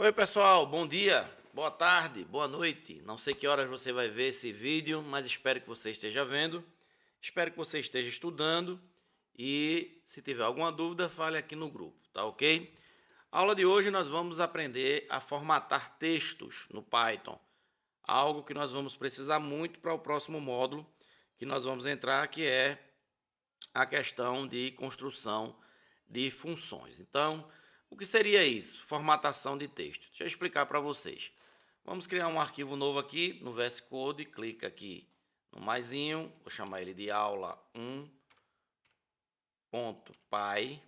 Oi pessoal, bom dia, boa tarde, boa noite. Não sei que horas você vai ver esse vídeo, mas espero que você esteja vendo. Espero que você esteja estudando e se tiver alguma dúvida, fale aqui no grupo, tá ok? A aula de hoje nós vamos aprender a formatar textos no Python. Algo que nós vamos precisar muito para o próximo módulo que nós vamos entrar, que é a questão de construção de funções. Então, o que seria isso? Formatação de texto. Deixa eu explicar para vocês. Vamos criar um arquivo novo aqui no VS Code, clica aqui no maisinho, vou chamar ele de aula 1.py.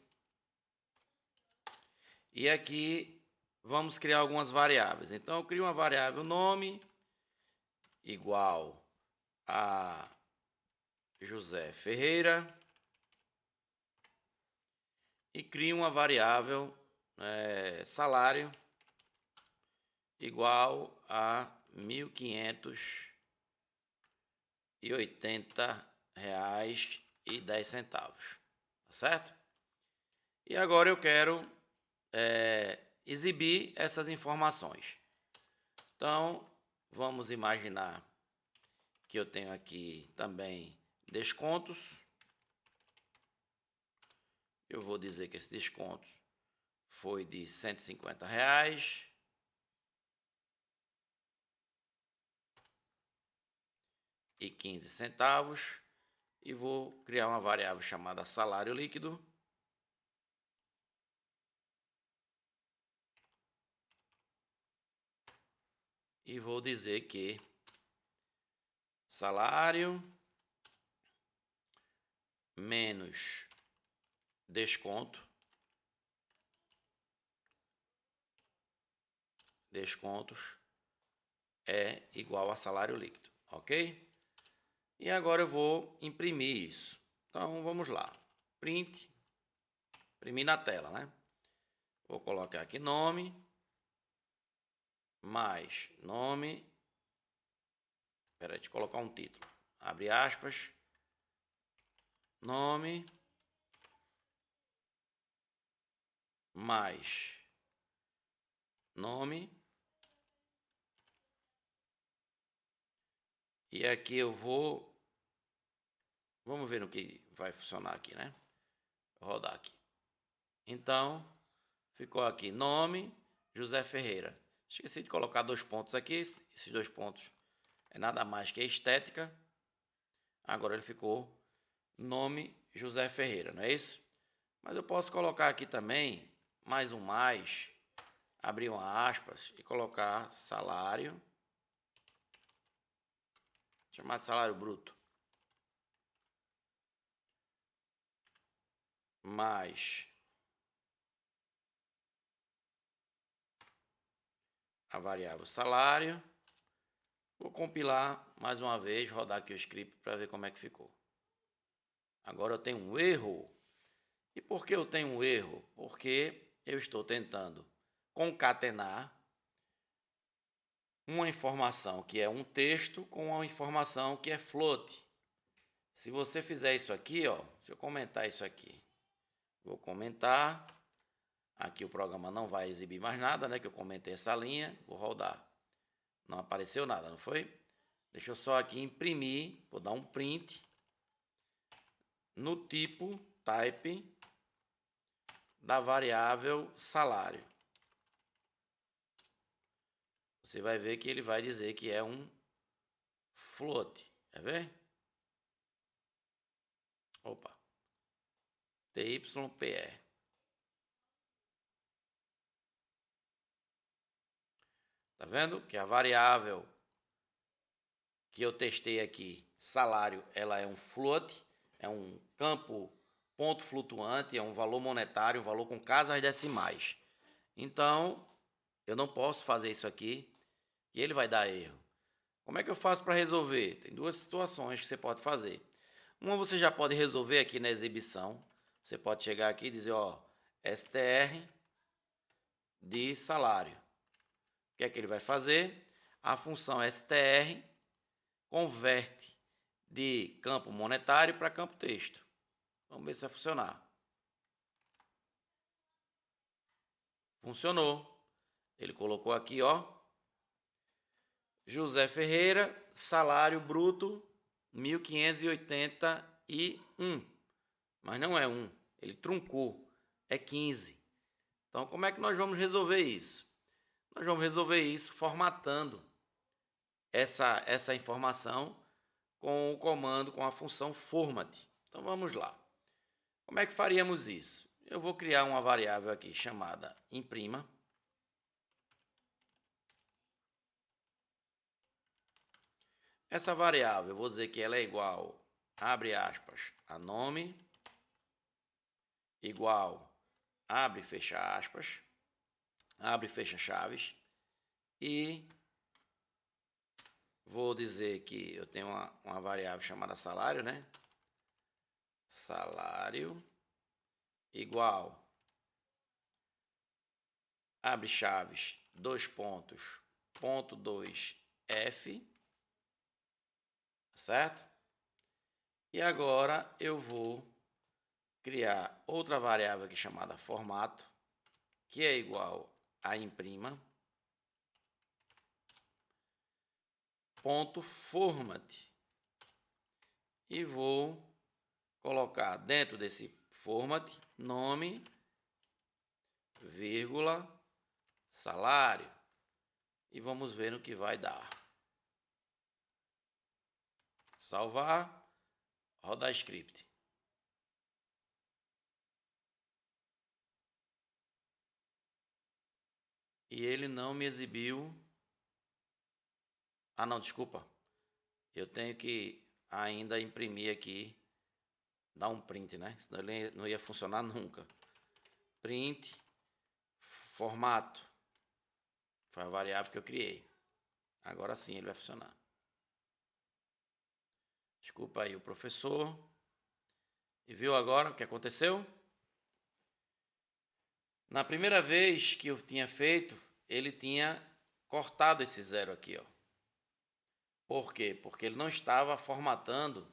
E aqui vamos criar algumas variáveis. Então, eu crio uma variável nome igual a José Ferreira e crio uma variável salário igual a R$ 1.580,10, tá certo? E agora eu quero exibir essas informações. Então, vamos imaginar que eu tenho aqui também descontos. Eu vou dizer que esse desconto foi de R$ 150,15 e vou criar uma variável chamada salário líquido. E vou dizer que salário menos descontos é igual a salário líquido, ok? E agora eu vou imprimir isso. Então vamos lá, print, imprimir na tela, né? Vou colocar aqui nome, mais nome, deixa eu colocar um título, abre aspas, nome, mais nome, e aqui eu vamos ver no que vai funcionar aqui, né? Vou rodar aqui. Então, ficou aqui nome, José Ferreira. Esqueci de colocar 2 pontos aqui, esses 2 pontos é nada mais que a estética. Agora ele ficou nome José Ferreira, não é isso? Mas eu posso colocar aqui também mais um mais, abrir uma aspas e colocar salário, chamar de salário bruto, mais a variável salário. Vou compilar mais uma vez, rodar aqui o script para ver como é que ficou. Agora eu tenho um erro. E por que eu tenho um erro? Porque eu estou tentando concatenar uma informação que é um texto com uma informação que é float. Se você fizer isso aqui, ó, deixa eu comentar isso aqui. Vou comentar. Aqui o programa não vai exibir mais nada, né? Que eu comentei essa linha. Vou rodar. Não apareceu nada, não foi? Deixa eu só aqui imprimir. Vou dar um print no tipo type da variável salário. Você vai ver que ele vai dizer que é um float. Quer ver? Opa. TYPE. Tá vendo? Que a variável que eu testei aqui, salário, ela é um float, é um campo ponto flutuante, é um valor monetário, um valor com casas decimais. Então, eu não posso fazer isso aqui e ele vai dar erro. Como é que eu faço para resolver? Tem 2 situações que você pode fazer. Uma você já pode resolver aqui na exibição. Você pode chegar aqui e dizer, ó, str de salário. O que é que ele vai fazer? A função str converte de campo monetário para campo texto. Vamos ver se vai funcionar. Funcionou. Ele colocou aqui, ó, José Ferreira, salário bruto 1.581. Mas não é 1, ele truncou, é 15. Então, como é que nós vamos resolver isso? Nós vamos resolver isso formatando essa informação com o comando, com a função format. Então, vamos lá. Como é que faríamos isso? Eu vou criar uma variável aqui chamada imprima. Essa variável, eu vou dizer que ela é igual, abre aspas, a nome, igual, abre e fecha aspas, abre e fecha chaves, e vou dizer que eu tenho uma variável chamada salário, né? Salário, igual, abre chaves, 2 pontos, ponto 2, F, certo? E agora eu vou criar outra variável aqui chamada formato, que é igual a imprima, ponto format, e vou colocar dentro desse format nome, vírgula, salário, e vamos ver no que vai dar. Salvar, rodar script. E ele não me exibiu. Ah, não, desculpa. Eu tenho que ainda imprimir aqui, dar um print, né? Senão ele não ia funcionar nunca. Print, formato. Foi a variável que eu criei. Agora sim ele vai funcionar. Desculpa aí o professor. E viu agora o que aconteceu? Na primeira vez que eu tinha feito, ele tinha cortado esse zero aqui, ó. Por quê? Porque ele não estava formatando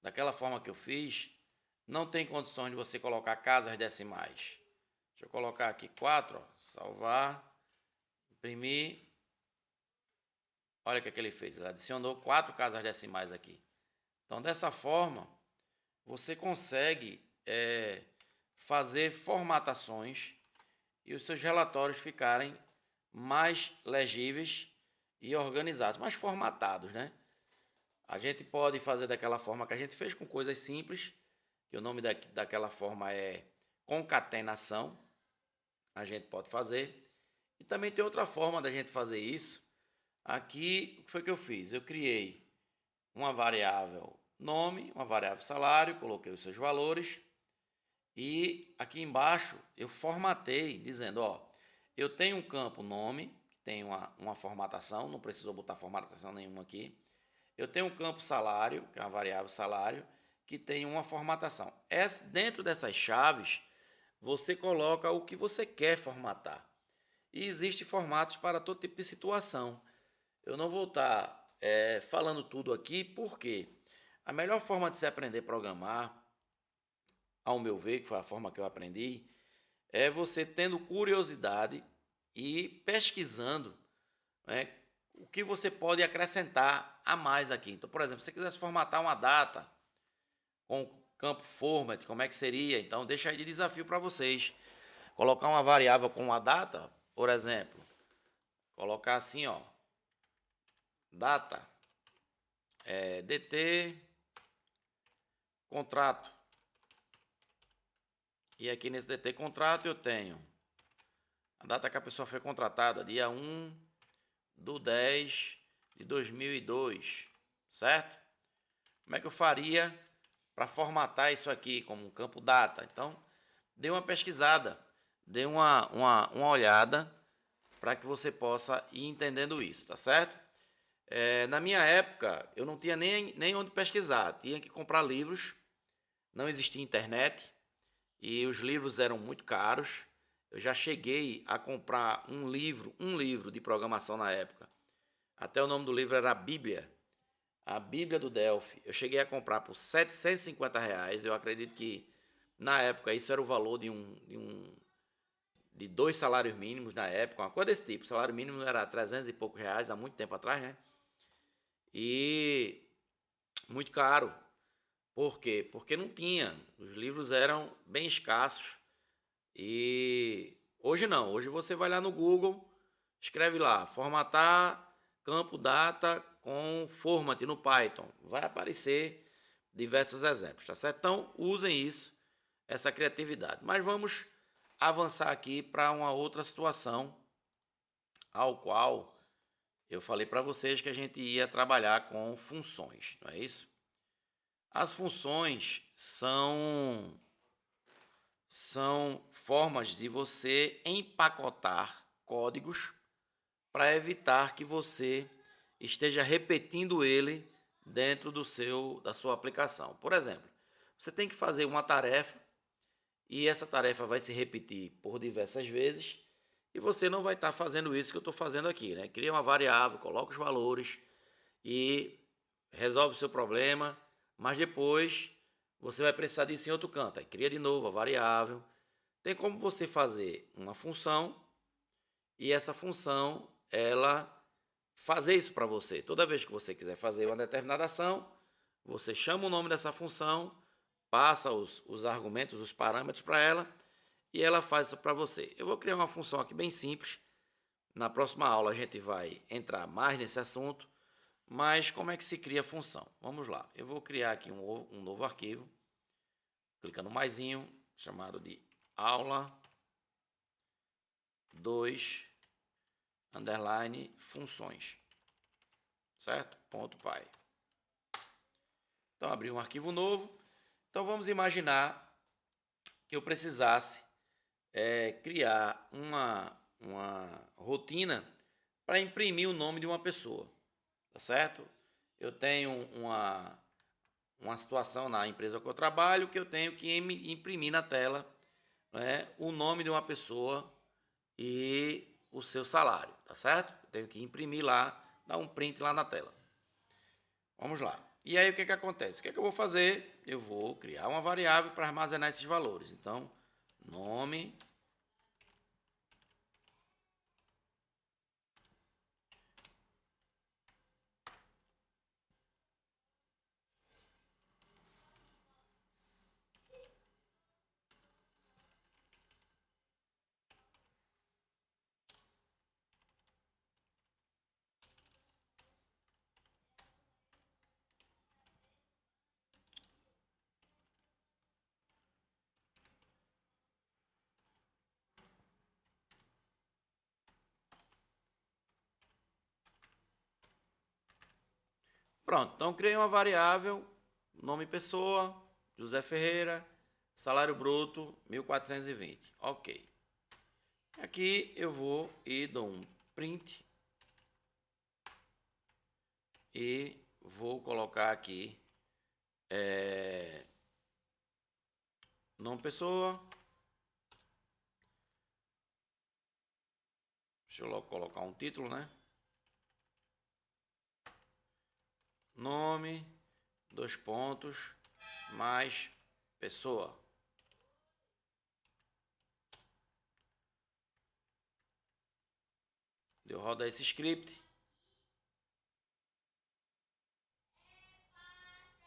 daquela forma que eu fiz. Não tem condições de você colocar casas decimais. Deixa eu colocar aqui 4, ó, salvar, imprimir. Olha o que ele fez, ele adicionou 4 casas decimais aqui. Então, dessa forma, você consegue fazer formatações e os seus relatórios ficarem mais legíveis e organizados, mais formatados, né? A gente pode fazer daquela forma que a gente fez com coisas simples, que o nome daquela forma é concatenação, a gente pode fazer. E também tem outra forma da gente fazer isso. Aqui, o que foi que eu fiz? Eu criei uma variável nome, uma variável salário, coloquei os seus valores. E aqui embaixo eu formatei dizendo, ó, eu tenho um campo nome, que tem uma formatação, não precisou botar formatação nenhuma aqui. Eu tenho um campo salário, que é uma variável salário, que tem uma formatação. Dentro dessas chaves, você coloca o que você quer formatar. E existem formatos para todo tipo de situação. Eu não vou estar falando tudo aqui, porque a melhor forma de se aprender a programar, ao meu ver, que foi a forma que eu aprendi, é você tendo curiosidade e pesquisando, né, o que você pode acrescentar a mais aqui. Então, por exemplo, se você quisesse formatar uma data com o campo format, como é que seria? Então, deixa aí de desafio para vocês. Colocar uma variável com uma data, por exemplo, colocar assim, ó, data, DT, contrato. E aqui nesse DT contrato eu tenho a data que a pessoa foi contratada, dia 1/10/2002, certo? Como é que eu faria para formatar isso aqui como um campo data? Então, dê uma pesquisada, dê uma olhada para que você possa ir entendendo isso, tá certo? Na minha época, eu não tinha nem onde pesquisar, tinha que comprar livros, não existia internet e os livros eram muito caros. Eu já cheguei a comprar um livro de programação na época. Até o nome do livro era a Bíblia do Delphi. Eu cheguei a comprar por R$ 750. Eu acredito que na época isso era o valor de de 2 salários mínimos na época, uma coisa desse tipo. O salário mínimo era 300 e poucos reais há muito tempo atrás, né? E muito caro. Por quê? Porque não tinha. Os livros eram bem escassos. E hoje não. Hoje você vai lá no Google, escreve lá, formatar campo data com format no Python. Vai aparecer diversos exemplos, tá certo? Então, usem isso, essa criatividade. Mas vamos avançar aqui para uma outra situação, ao qual eu falei para vocês que a gente ia trabalhar com funções, não é isso? As funções são formas de você empacotar códigos para evitar que você esteja repetindo ele dentro da sua aplicação. Por exemplo, você tem que fazer uma tarefa e essa tarefa vai se repetir por diversas vezes e você não vai estar fazendo isso que eu estou fazendo aqui, né? Cria uma variável, coloca os valores e resolve o seu problema, mas depois você vai precisar disso em outro canto. Aí cria de novo a variável. Tem como você fazer uma função e essa função, ela fazer isso para você. Toda vez que você quiser fazer uma determinada ação, você chama o nome dessa função, passa os argumentos, os parâmetros para ela e ela faz isso para você. Eu vou criar uma função aqui bem simples. Na próxima aula a gente vai entrar mais nesse assunto, mas como é que se cria a função? Vamos lá. Eu vou criar aqui um novo arquivo, clicando no maisinho, chamado de aula 2 underline funções, certo? .py. Então, abri um arquivo novo. Então, vamos imaginar que eu precisasse criar uma rotina para imprimir o nome de uma pessoa, tá certo? Eu tenho uma situação na empresa que eu trabalho que eu tenho que imprimir na tela, né, o nome de uma pessoa e o seu salário, tá certo? Eu tenho que imprimir lá, dar um print lá na tela. Vamos lá. E aí o que acontece? O que eu vou fazer? Eu vou criar uma variável para armazenar esses valores. Então, nome Pronto, então criei uma variável, nome pessoa, José Ferreira, salário bruto 1.420. Ok. Aqui eu vou e dou um print e vou colocar aqui nome pessoa. Deixa eu logo colocar um título, né? Nome, dois pontos, mais pessoa. Deu rodar esse script.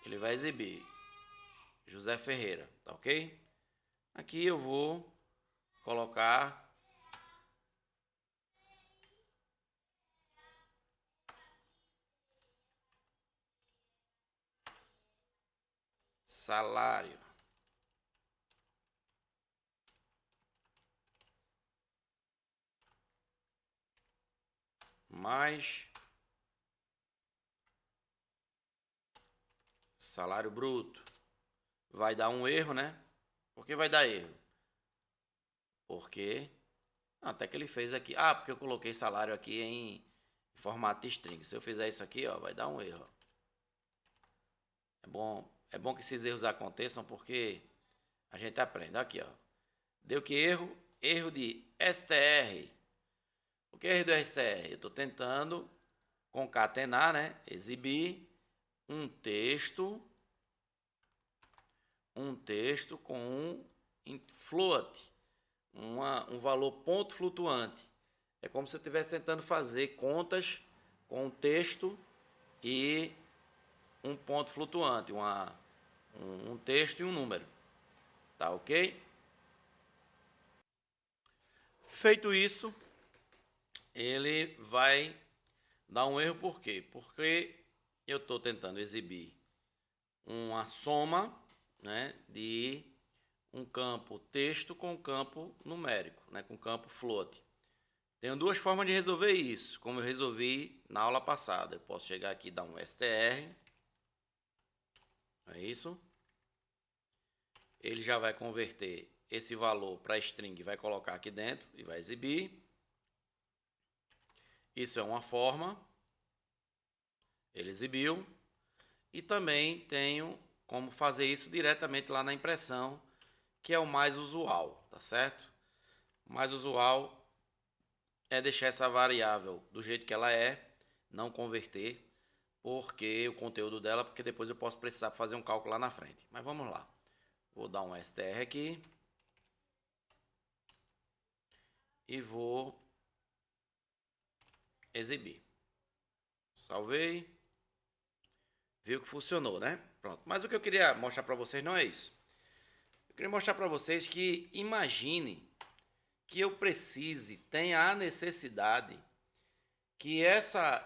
Ele vai exibir José Ferreira, tá ok? Aqui eu vou colocar salário. Mais salário bruto. Vai dar um erro, né? Por que vai dar erro? Porque até que ele fez aqui. Ah, porque eu coloquei salário aqui em formato de string. Se eu fizer isso aqui, ó, vai dar um erro. É bom que esses erros aconteçam porque a gente aprende. Aqui, ó. Deu que erro? Erro de str. O que é erro do str? Eu estou tentando concatenar, né? Exibir um texto com um float. um valor ponto flutuante. É como se eu estivesse tentando fazer contas com um texto e um ponto flutuante, um texto e um número. Tá ok? Feito isso, ele vai dar um erro por quê? Porque eu estou tentando exibir uma soma, né, de um campo texto com um campo numérico, né, com campo float. Tenho duas formas de resolver isso, como eu resolvi na aula passada. Eu posso chegar aqui e dar um str, é isso. Ele já vai converter esse valor para string, vai colocar aqui dentro e vai exibir. Isso é uma forma, ele exibiu. E também tenho como fazer isso diretamente lá na impressão, que é o mais usual, tá certo? O mais usual é deixar essa variável do jeito que ela é, não converter, porque o conteúdo dela, porque depois eu posso precisar fazer um cálculo lá na frente. Mas vamos lá. Vou dar um str aqui. E vou exibir. Salvei. Viu que funcionou, né? Pronto. Mas o que eu queria mostrar para vocês não é isso. Eu queria mostrar para vocês que imagine que eu precise, tenha a necessidade que essa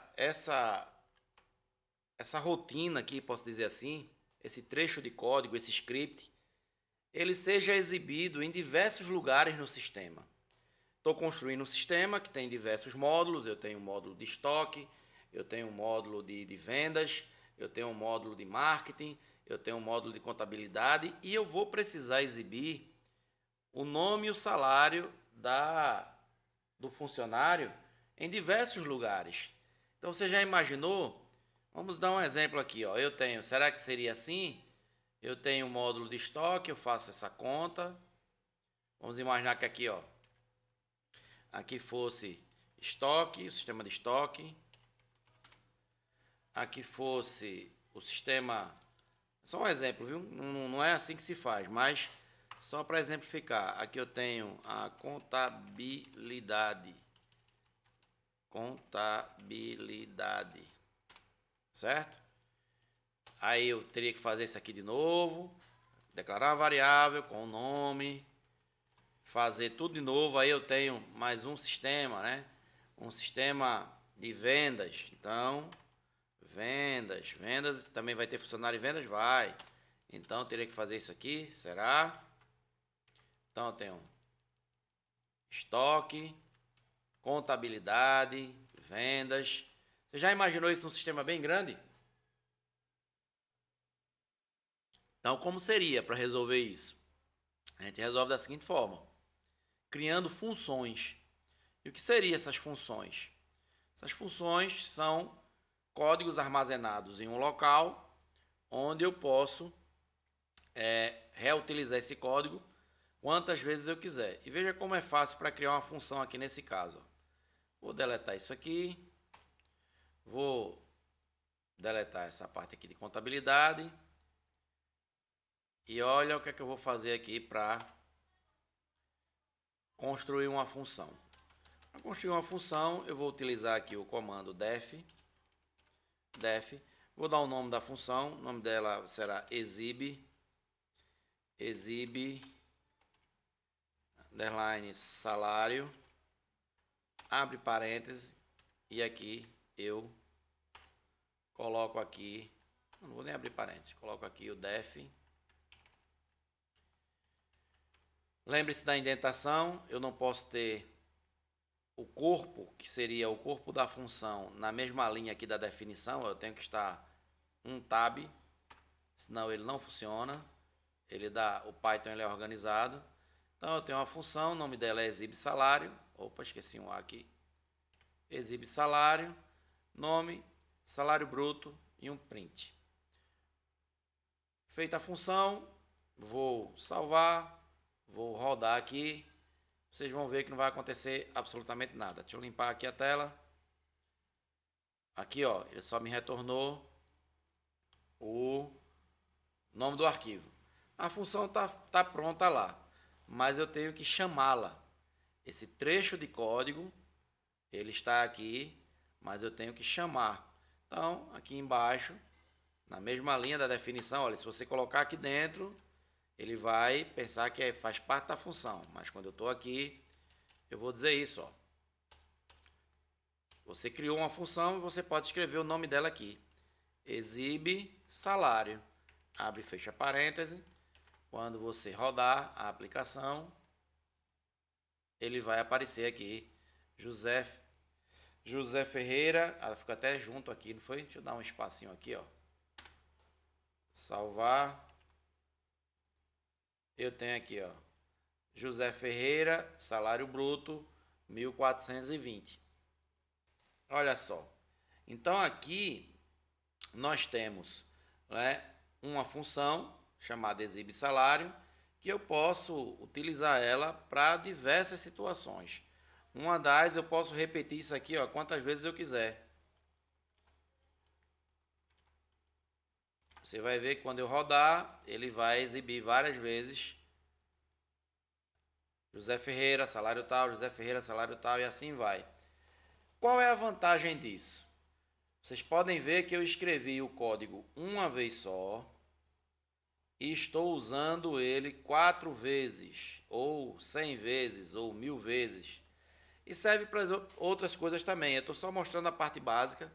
rotina aqui, posso dizer assim, esse trecho de código, esse script, ele seja exibido em diversos lugares no sistema. Estou construindo um sistema que tem diversos módulos. Eu tenho um módulo de estoque, eu tenho um módulo de vendas, eu tenho um módulo de marketing, eu tenho um módulo de contabilidade e eu vou precisar exibir o nome e o salário do funcionário em diversos lugares. Então você já imaginou? Vamos dar um exemplo aqui. Ó. Eu tenho, será que seria assim? Eu tenho um módulo de estoque, eu faço essa conta. Vamos imaginar que aqui, ó, aqui fosse estoque, o sistema de estoque. Aqui fosse o sistema... Só um exemplo, viu? Não é assim que se faz, mas só para exemplificar. Aqui eu tenho a contabilidade. Contabilidade. Certo? Aí eu teria que fazer isso aqui de novo. Declarar uma variável com o nome. Fazer tudo de novo. Aí eu tenho mais um sistema, né? Um sistema de vendas. Então, vendas, também vai ter funcionário em vendas? Vai. Então, eu teria que fazer isso aqui, será? Então, eu tenho estoque, contabilidade, vendas. Você já imaginou isso num sistema bem grande? Então, como seria para resolver isso? A gente resolve da seguinte forma, criando funções. E o que seriam essas funções? Essas funções são códigos armazenados em um local onde eu posso reutilizar esse código quantas vezes eu quiser. E veja como é fácil para criar uma função aqui nesse caso. Vou deletar isso aqui. Vou deletar essa parte aqui de contabilidade. E olha o que é que eu vou fazer aqui para construir uma função. Para construir uma função, eu vou utilizar aqui o comando def. Vou dar o nome da função. O nome dela será exib underline salário, abre parênteses, e aqui eu coloco aqui, não vou nem abrir parênteses, coloco aqui o def. Lembre-se da indentação, eu não posso ter o corpo, que seria o corpo da função, na mesma linha aqui da definição, eu tenho que estar um tab, senão ele não funciona. O Python ele é organizado. Então eu tenho uma função, o nome dela é exib salário. Opa, esqueci um A aqui. Exib salário, nome, salário bruto e um print. Feita a função, vou salvar, vou rodar aqui. Vocês vão ver que não vai acontecer absolutamente nada. Deixa eu limpar aqui a tela. Aqui, ó, ele só me retornou o nome do arquivo. A função tá pronta lá. mas eu tenho que chamá-la. Esse trecho de código, ele está aqui, mas eu tenho que chamar. Então, aqui embaixo, na mesma linha da definição, olha, se você colocar aqui dentro, ele vai pensar que faz parte da função. Mas quando eu estou aqui, eu vou dizer isso, ó. Você criou uma função e você pode escrever o nome dela aqui. Exibe salário. Abre e fecha parêntese. Quando você rodar a aplicação, ele vai aparecer aqui. José Ferreira. Ela fica até junto aqui, não foi? Deixa eu dar um espacinho aqui, ó. Salvar. Eu tenho aqui, ó. José Ferreira, salário bruto, 1.420. Olha só. Então aqui nós temos, né, uma função chamada exibe salário, que eu posso utilizar ela para diversas situações. Uma das, eu posso repetir isso aqui, ó, quantas vezes eu quiser. Você vai ver que quando eu rodar, ele vai exibir várias vezes. José Ferreira, salário tal, José Ferreira, salário tal, e assim vai. Qual é a vantagem disso? Vocês podem ver que eu escrevi o código uma vez só e estou usando ele 4 vezes, ou 100 vezes, ou 1000 vezes. E serve para outras coisas também. Eu estou só mostrando a parte básica,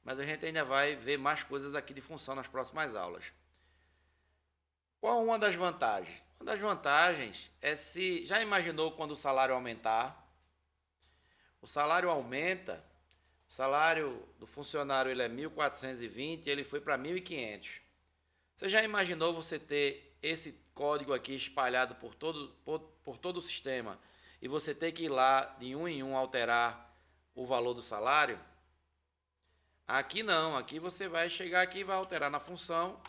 mas a gente ainda vai ver mais coisas aqui de função nas próximas aulas. Qual uma das vantagens? Uma das vantagens é se... Já imaginou quando o salário aumentar? O salário aumenta, o salário do funcionário ele é 1.420, ele foi para 1.500. Você já imaginou você ter esse código aqui espalhado por todo o sistema e você ter que ir lá de um em um alterar o valor do salário? Aqui não, aqui você vai chegar aqui e vai alterar na função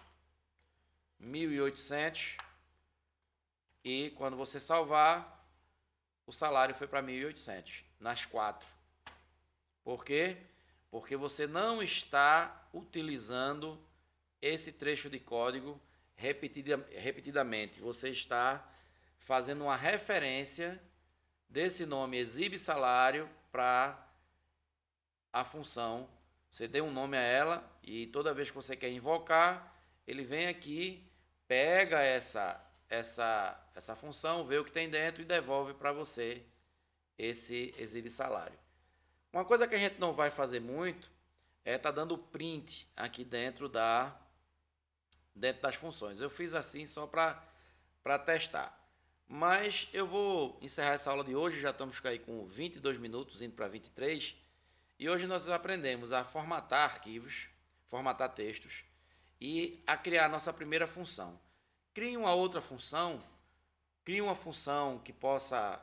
1.800 e quando você salvar, o salário foi para 1.800 nas 4. Por quê? Porque você não está utilizando esse trecho de código repetidamente. Você está fazendo uma referência desse nome exibe salário para a função. Você deu um nome a ela e toda vez que você quer invocar, ele vem aqui, pega essa função, vê o que tem dentro e devolve para você esse exibe salário. Uma coisa que a gente não vai fazer muito é estar dando print aqui dentro das funções. Eu fiz assim só para testar. Mas eu vou encerrar essa aula de hoje, já estamos aí com 22 minutos, indo para 23. E hoje nós aprendemos a formatar arquivos, formatar textos e a criar a nossa primeira função. Crie uma outra função, crie uma função que possa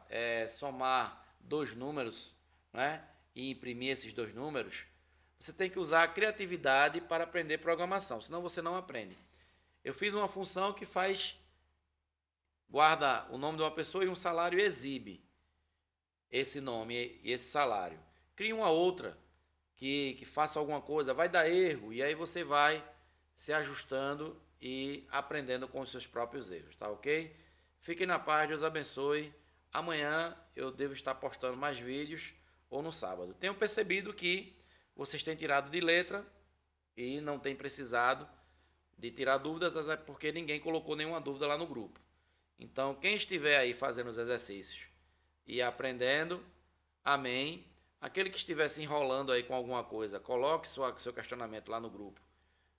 somar 2 números, né, e imprimir esses 2 números. Você tem que usar a criatividade para aprender programação, senão você não aprende. Eu fiz uma função que guarda o nome de uma pessoa e um salário exibe esse nome e esse salário. Crie uma outra que faça alguma coisa, vai dar erro, e aí você vai se ajustando e aprendendo com os seus próprios erros, tá ok? Fiquem na paz, Deus abençoe. Amanhã eu devo estar postando mais vídeos ou no sábado. Tenho percebido que vocês têm tirado de letra e não têm precisado de tirar dúvidas, até porque ninguém colocou nenhuma dúvida lá no grupo. Então, quem estiver aí fazendo os exercícios e aprendendo, amém. Aquele que estiver se enrolando aí com alguma coisa, coloque seu questionamento lá no grupo,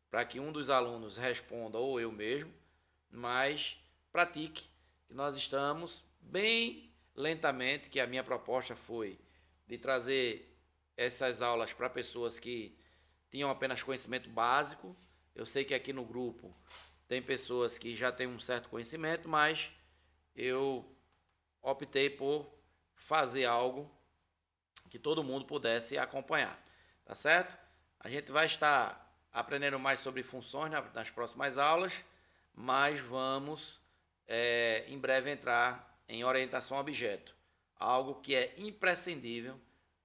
para que um dos alunos responda, ou eu mesmo, mas pratique, que nós estamos bem lentamente, que a minha proposta foi de trazer essas aulas para pessoas que tinham apenas conhecimento básico. Eu sei que aqui no grupo tem pessoas que já têm um certo conhecimento, mas eu optei por fazer algo que todo mundo pudesse acompanhar, tá certo? A gente vai estar aprendendo mais sobre funções nas próximas aulas, mas vamos em breve entrar em orientação a objeto, algo que é imprescindível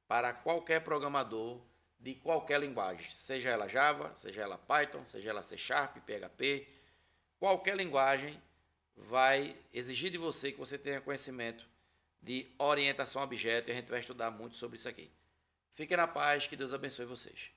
para qualquer programador de qualquer linguagem, seja ela Java, seja ela Python, seja ela C#, PHP, qualquer linguagem vai exigir de você que você tenha conhecimento de orientação a objeto e a gente vai estudar muito sobre isso aqui. Fiquem na paz, que Deus abençoe vocês.